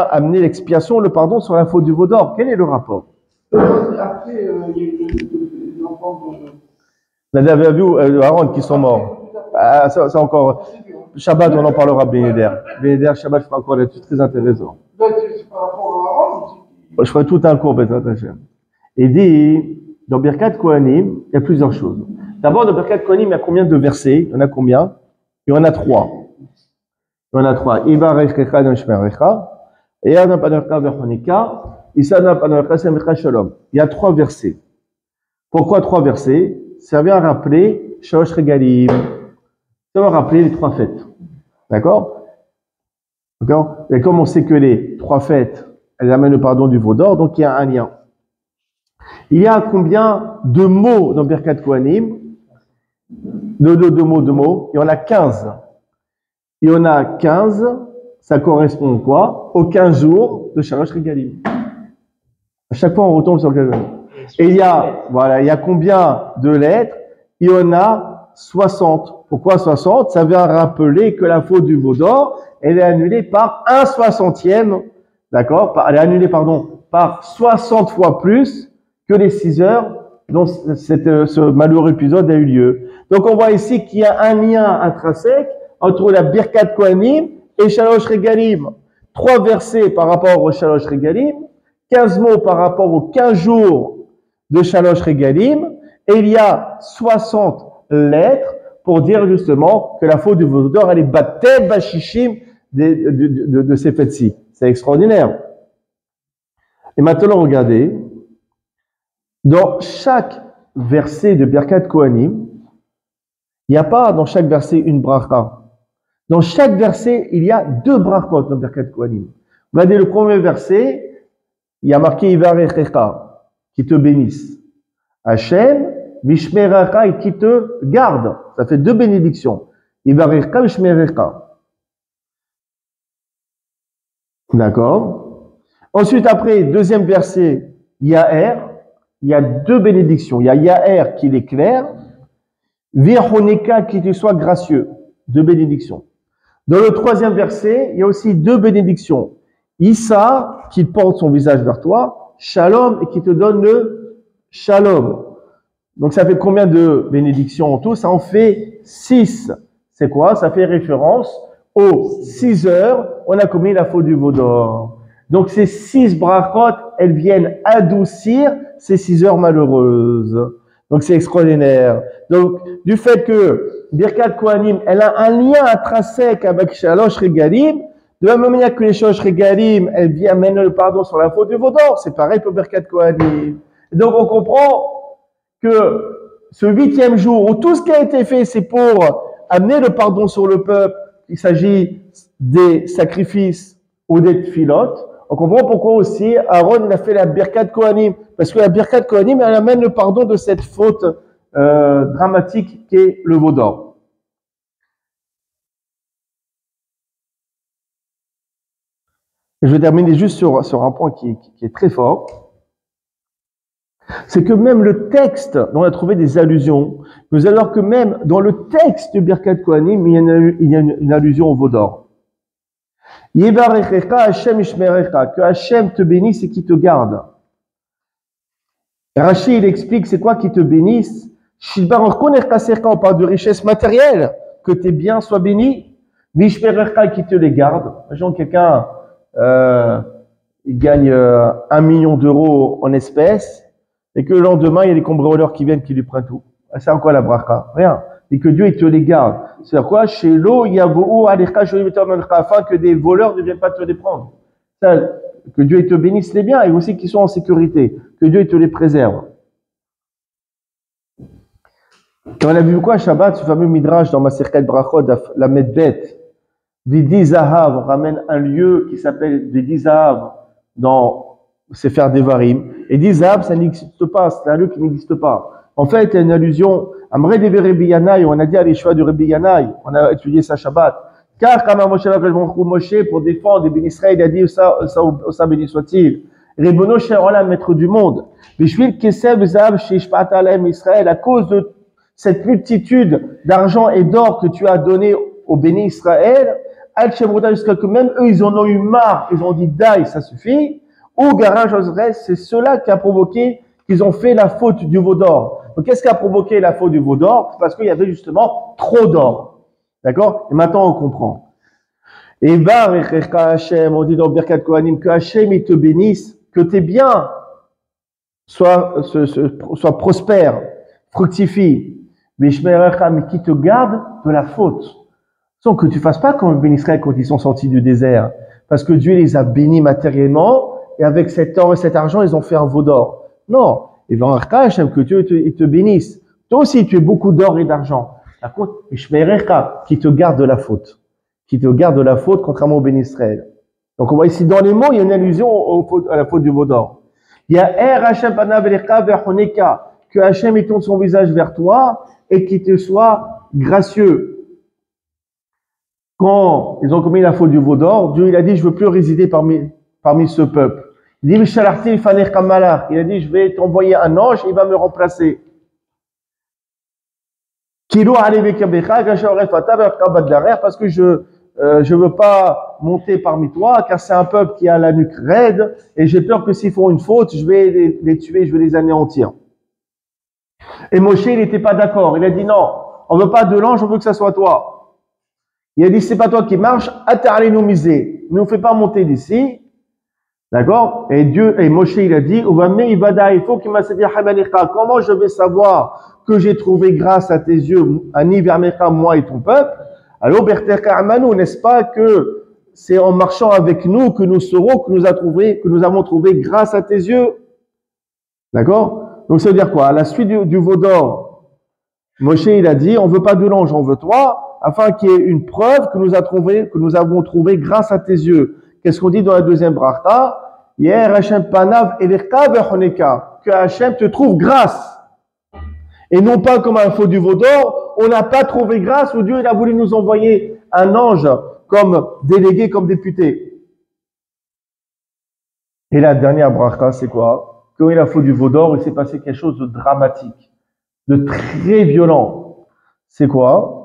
amener l'expiation, le pardon sur la faute du veau d'or. Quel est le rapport? Après, il y a eu l'enfant de... Nadav et Abihu, Aaron qui sont morts. Ah, ça encore. Shabbat, on en parlera, Bénéder. Bénéder, Shabbat, je ferai encore là-dessus, très intéressant. Donc, c'est par rapport à Aaron. Je ferai tout un cours, Bénéder Hachem. Il dit, dans Birkat Kohanim, il y a plusieurs choses. D'abord, dans Birkat Kohanim, il y a combien de versets? Il y en a combien? Il y en a 3. Il y en a 3. Ivarechecha Nishmerecha, Eyana Panerka Vechonika, Isana Panerka Semecha Shalom. Il y a 3 versets. Pourquoi 3 versets? Ça vient rappeler Shalosh Regalim. Ça va rappeler les 3 fêtes. D'accord? D'accord? Et comme on sait que les 3 fêtes, elles amènent le pardon du veau d'or, donc il y a un lien. Il y a combien de mots dans Birkat Kohanim? De mots. Il y en a 15. Il y en a 15, ça correspond quoi? Aux 15 jours de Shalosh Regalim. À chaque fois, on retombe sur le cas. Et il y a combien de lettres? Il y en a 60. Pourquoi 60? Ça vient rappeler que la faute du veau d'or, elle est annulée par 1/60e, d'accord? Elle est annulée, par 60 fois plus que les 6 heures dont ce malheureux épisode a eu lieu. Donc on voit ici qu'il y a un lien intrinsèque entre la Birkat Kohanim et Shalosh Regalim. 3 versets par rapport au Shalosh Regalim, 15 mots par rapport aux 15 jours de Shalosh Regalim, et il y a 60 lettres pour dire justement que la faute du veau d'or, elle est batet bashishim de ces fêtes-ci. C'est extraordinaire. Et maintenant, regardez, dans chaque verset de Birkat Kohanim, il n'y a pas dans chaque verset une bracha. Dans chaque verset, il y a 2 brachot dans Birkat Kohanim. Regardez le premier verset, il y a marqué Ivarechecha, qui te bénisse. Hachem, Vishmerecha, et qui te garde. Ça fait 2 bénédictions. Ivarechecha, Vishmerecha. D'accord? Ensuite, après, deuxième verset, Yaher, il y a 2 bénédictions. Il y a Yaher qui l'éclaire, Virhonika qui te soit gracieux. 2 bénédictions. Dans le troisième verset, il y a aussi 2 bénédictions. Issa qui porte son visage vers toi, Shalom et qui te donne le Shalom. Donc ça fait combien de bénédictions en tout? Ça en fait 6. C'est quoi? Ça fait référence aux 6 heures, on a commis la faute du veau d'or. Donc ces 6 brachot, elles viennent adoucir ces 6 heures malheureuses. Donc c'est extraordinaire. Donc du fait que Birkat Kohanim, elle a un lien intrinsèque avec Shalosh Regalim, de la même manière que les Shalosh Regalim, elles viennent amener le pardon sur la faute du veau d'or. C'est pareil pour Birkat Kohanim. Et donc on comprend que ce 8e jour où tout ce qui a été fait, c'est pour amener le pardon sur le peuple, il s'agit des sacrifices ou des tfilotes. On comprend pourquoi aussi Aaron a fait la Birkat Kohanim, parce que la Birkat Kohanim, elle amène le pardon de cette faute dramatique qu'est le veau d'or. Je vais terminer juste sur un point qui est très fort. C'est que même le texte, on a trouvé des allusions, mais alors que même dans le texte du Birkat Kohanim, il y a une allusion au veau d'or. Yevarechecha Hashem ishmerecha, que Hashem te bénisse et qui te garde. Rashi, il explique c'est quoi qui te bénisse. On parle de richesse matérielle, que tes biens soient bénis. Mishmerecha qui te les garde. Imaginons quelqu'un, il gagne 1 million d'euros en espèces, et que le lendemain, il y a les cambrioleurs qui viennent, qui lui prennent tout. C'est encore la bracha. Rien. Et que Dieu, il te les garde. C'est quoi? Chez l'eau, il y a afin que des voleurs ne viennent pas te les prendre. Ça, que Dieu, il te bénisse les biens, et aussi qu'ils soient en sécurité. Que Dieu, il te les préserve. Quand on a vu quoi, Shabbat, ce fameux Midrash dans Maserhet Brachot, la Medbet, Vidi Zahav, on ramène un lieu qui s'appelle Vidi Zahav dans Sefer Devarim. Et Vidi Zahav, ça n'existe pas, c'est un lieu qui n'existe pas. En fait, il y a une allusion à Mre de Rebbi Yanaï, on a dit à l'Ishua du Rebbi Yanaï, on a étudié ça Shabbat. Car quand Moshe, pour défendre les Israël, il a dit ça béni soit-il. Rebono Sherola, maître du monde. Bishvil Keseb Zahav Shishpat Alem Israël, à cause de cette multitude d'argent et d'or que tu as donné au béni Israël, jusqu'à que même eux, ils en ont eu marre, ils ont dit daï, ça suffit. Ou Garage Ozres, c'est cela qui a provoqué qu'ils ont fait la faute du veau d'or. Donc qu'est-ce qui a provoqué la faute du veau d'or? Parce qu'il y avait justement trop d'or. D'accord? Et maintenant on comprend. Et Hashem, on dit dans Birkat Kohanim, que Hashem il te bénisse, que tes biens soient prospères, fructifient. Mais qui te garde de la faute. Sans que tu fasses pas comme le béni Israël quand ils sont sortis du désert. Parce que Dieu les a bénis matériellement, et avec cet or et cet argent, ils ont fait un veau d'or. Non. Et Hashem, que Dieu te bénisse. Toi aussi, tu as beaucoup d'or et d'argent. Par contre, qui te garde de la faute. Qui te garde de la faute, contrairement au béni Israël. Donc on voit ici, dans les mots, il y a une allusion à la faute du veau d'or. Il y a Hashem panav elecha verchoneka, que Hashem il tourne son visage vers toi, et qu'il te soit gracieux. Quand ils ont commis la faute du veau d'or, Dieu il a dit, je veux plus résider parmi ce peuple. Il dit, il a dit, je vais t'envoyer un ange, il va me remplacer. Parce que je veux pas monter parmi toi, car c'est un peuple qui a la nuque raide, et j'ai peur que s'ils font une faute, je vais les tuer, je vais les anéantir. Et Moshe, il n'était pas d'accord. Il a dit non, on veut pas de l'ange, on veut que ça soit toi. Il a dit, c'est pas toi qui marche, nous miser. Ne nous fais pas monter d'ici. D'accord? Et Moshe, il a dit, il faut qu'il m'a dit, comment je vais savoir que j'ai trouvé grâce à tes yeux, Ani Vermecha, moi et ton peuple? Alors, n'est-ce pas que c'est en marchant avec nous que nous saurons que nous avons trouvé grâce à tes yeux? D'accord? Donc, ça veut dire quoi? À la suite du veau d'or, Moshe, il a dit, on veut pas de l'ange, on veut toi, afin qu'il y ait une preuve que nous avons trouvé grâce à tes yeux. Qu'est-ce qu'on dit dans la deuxième bracha? Hier, Hashem panav eleka vechoneka, que Hashem te trouve grâce. Et non pas comme un faux du veau d'or, on n'a pas trouvé grâce où Dieu il a voulu nous envoyer un ange comme délégué, comme député. Et la dernière bracha, c'est quoi? Quand il a fait du veau d'or, il s'est passé quelque chose de dramatique, de très violent. C'est quoi?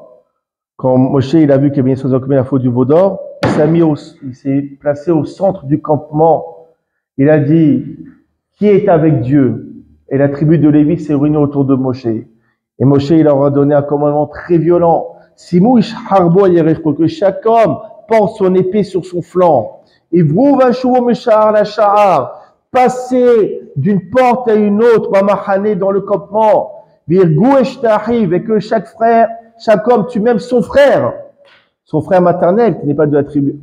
Quand Moshe il a vu qu'il y avait la faute du veau d'or, il s'est placé au centre du campement. Il a dit, qui est avec Dieu? Et la tribu de Lévi s'est réunie autour de Moshe. Et Moshe il leur a donné un commandement très violent. Simouish harbo pour que chaque homme porte son épée sur son flanc. Et vous la sha'ar. Passer d'une porte à une autre, dans le campement, et que chaque homme tue même son frère maternel, qui n'est pas de la tribu,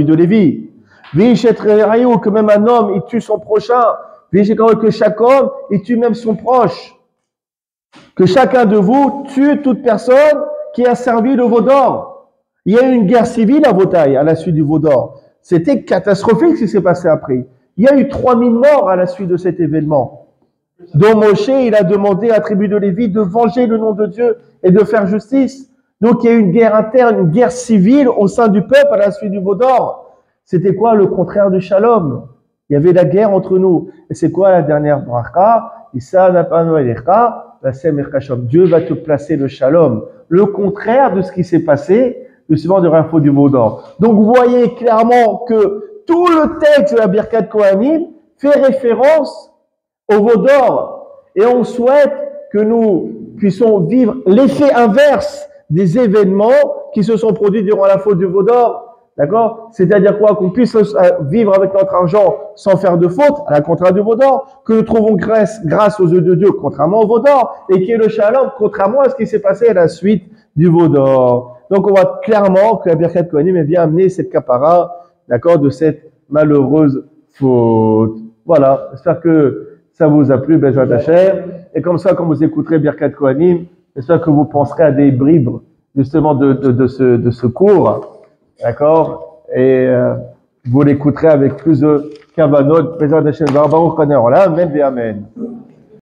de Lévi. Que même un homme, il tue son prochain. Que chaque homme, il tue même son proche. Que chacun de vous tue toute personne qui a servi le veau d'or. Il y a eu une guerre civile à Votaï, à la suite du veau d'or. C'était catastrophique ce qui s'est passé après. Il y a eu 3000 morts à la suite de cet événement. Donc Moshe, il a demandé à la tribu de Lévi de venger le nom de Dieu et de faire justice. Donc il y a eu une guerre interne, une guerre civile au sein du peuple à la suite du veau d'or. C'était quoi le contraire du shalom? Il y avait la guerre entre nous. Et c'est quoi la dernière bracha? Dieu va te placer le shalom. Le contraire de ce qui s'est passé, le suivant de l'info du veau d'or. Donc vous voyez clairement que tout le texte de la Birkat Kohanim fait référence au veau d'or. Et on souhaite que nous puissions vivre l'effet inverse des événements qui se sont produits durant la faute du veau d'or. D'accord? C'est-à-dire quoi? Qu'on puisse vivre avec notre argent sans faire de faute, à la contraire du veau d'or, que nous trouvons grâce aux yeux de Dieu, contrairement au veau d'or, et qui est le shalom, contrairement à ce qui s'est passé à la suite du veau d'or. Donc on voit clairement que la Birkat Kohanim vient amener cette kapara, d'accord, de cette malheureuse faute. Voilà, j'espère que ça vous a plu, Bezrat Hashem. Et comme ça, quand vous écouterez Birkat Kohanim, j'espère que vous penserez à des bribes, justement, de ce cours. D'accord? Et vous l'écouterez avec plus de kavanot. Bezrat Hashem, Baruch Olam, Amen.